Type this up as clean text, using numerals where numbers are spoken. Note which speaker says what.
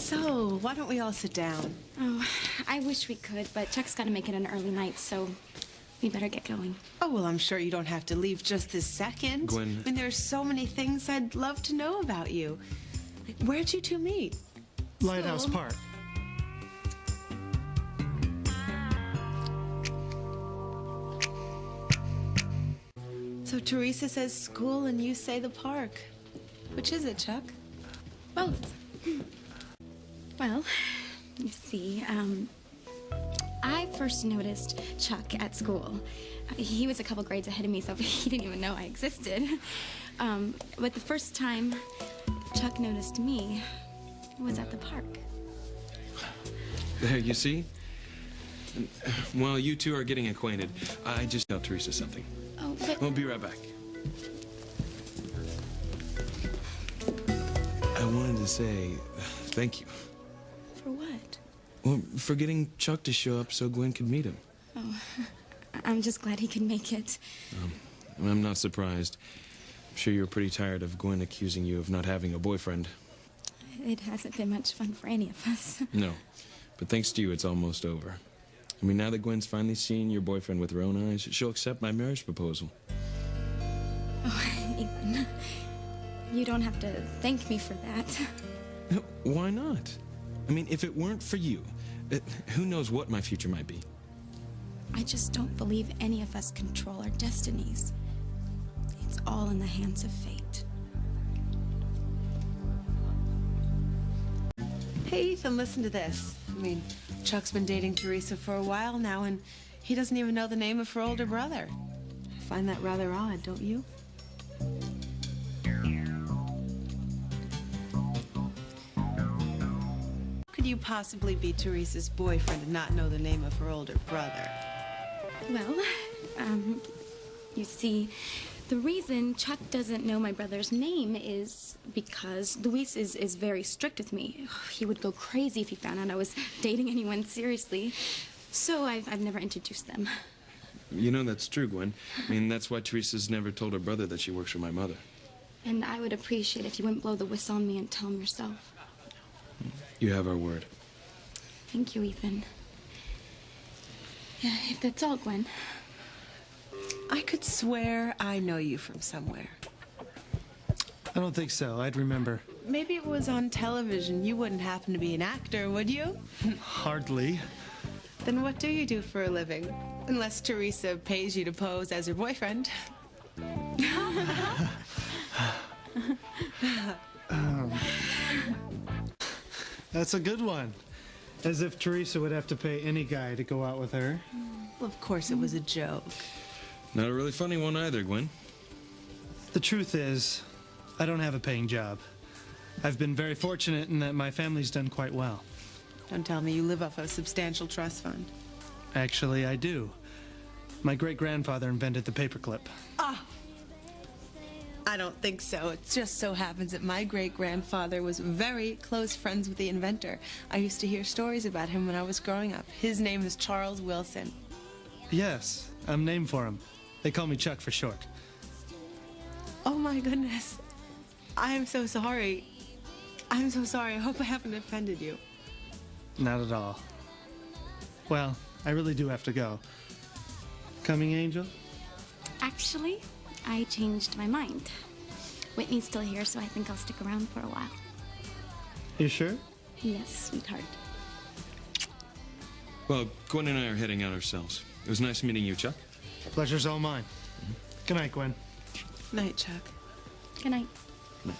Speaker 1: So, why don't we all sit down?
Speaker 2: Oh, I wish we could, but Chuck's got to make it an early night, so we better get going.
Speaker 1: Oh, well, I'm sure you don't have to leave just this second.
Speaker 3: Gwen.
Speaker 1: I mean, there's so many things I'd love to know about you. Where'd you two meet?
Speaker 4: Lighthouse
Speaker 2: School.
Speaker 4: Park.
Speaker 1: So Theresa says school and you say the park. Which is it, Chuck?
Speaker 2: Both. Well, you see, I first noticed Chuck at school. He was a couple grades ahead of me, so he didn't even know I existed. But the first time Chuck noticed me was at the park.
Speaker 3: There, you see? While you two are getting acquainted, I just tell Theresa something.
Speaker 2: Oh, but...
Speaker 3: I'll be right back. I wanted to say thank you.
Speaker 2: For what?
Speaker 3: Well, for getting Chuck to show up so Gwen could meet him.
Speaker 2: Oh, I'm just glad he could make it.
Speaker 3: I'm not surprised. I'm sure you're pretty tired of Gwen accusing you of not having a boyfriend.
Speaker 2: It hasn't been much fun for any of us.
Speaker 3: No, but thanks to you, it's almost over. I mean, now that Gwen's finally seen your boyfriend with her own eyes, she'll accept my marriage proposal.
Speaker 2: Oh, Ethan, you don't have to thank me for that.
Speaker 3: No, why not? I mean, if it weren't for you, who knows what my future might be?
Speaker 2: I just don't believe any of us control our destinies. It's all in the hands of fate.
Speaker 1: Hey, Ethan, listen to this. I mean, Chuck's been dating Theresa for a while now, and he doesn't even know the name of her older brother. I find that rather odd, don't you? Could you possibly be Theresa's boyfriend and not know the name of her older brother?
Speaker 2: Well, you see, the reason Chuck doesn't know my brother's name is because Luis is very strict with me. He would go crazy if he found out I was dating anyone seriously. So I've never introduced them.
Speaker 3: You know that's true, Gwen. I mean, that's why Theresa's never told her brother that she works for my mother.
Speaker 2: And I would appreciate if you wouldn't blow the whistle on me and tell him yourself.
Speaker 3: You have our word.
Speaker 2: Thank you, Ethan. Yeah, if that's all, Gwen.
Speaker 1: I could swear I know you from somewhere.
Speaker 4: I don't think so. I'd remember.
Speaker 1: Maybe it was on television. You wouldn't happen to be an actor, would you?
Speaker 4: Hardly.
Speaker 1: Then what do you do for a living? Unless Theresa pays you to pose as her boyfriend.
Speaker 4: That's a good one. As if Theresa would have to pay any guy to go out with her.
Speaker 1: Well, of course it was a joke.
Speaker 3: Not a really funny one either, Gwen.
Speaker 4: The truth is, I don't have a paying job. I've been very fortunate in that my family's done quite well.
Speaker 1: Don't tell me you live off a substantial trust fund.
Speaker 4: Actually, I do. My great-grandfather invented the paperclip.
Speaker 1: Ah! I don't think so. It just so happens that my great-grandfather was very close friends with the inventor. I used to hear stories about him when I was growing up. His name is Charles Wilson.
Speaker 4: Yes, I'm named for him. They call me Chuck for short.
Speaker 1: Oh my goodness. I'm so sorry. I'm so sorry. I hope I haven't offended you.
Speaker 4: Not at all. Well, I really do have to go. Coming, Angel?
Speaker 2: Actually, I changed my mind. Whitney's still here, so I think I'll stick around for a while.
Speaker 4: You sure?
Speaker 2: Yes, sweetheart.
Speaker 3: Well, Gwen and I are heading out ourselves. It was nice meeting you, Chuck.
Speaker 4: Pleasure's all mine. Good night, Gwen.
Speaker 1: Night, Chuck.
Speaker 2: Good night.
Speaker 3: Night.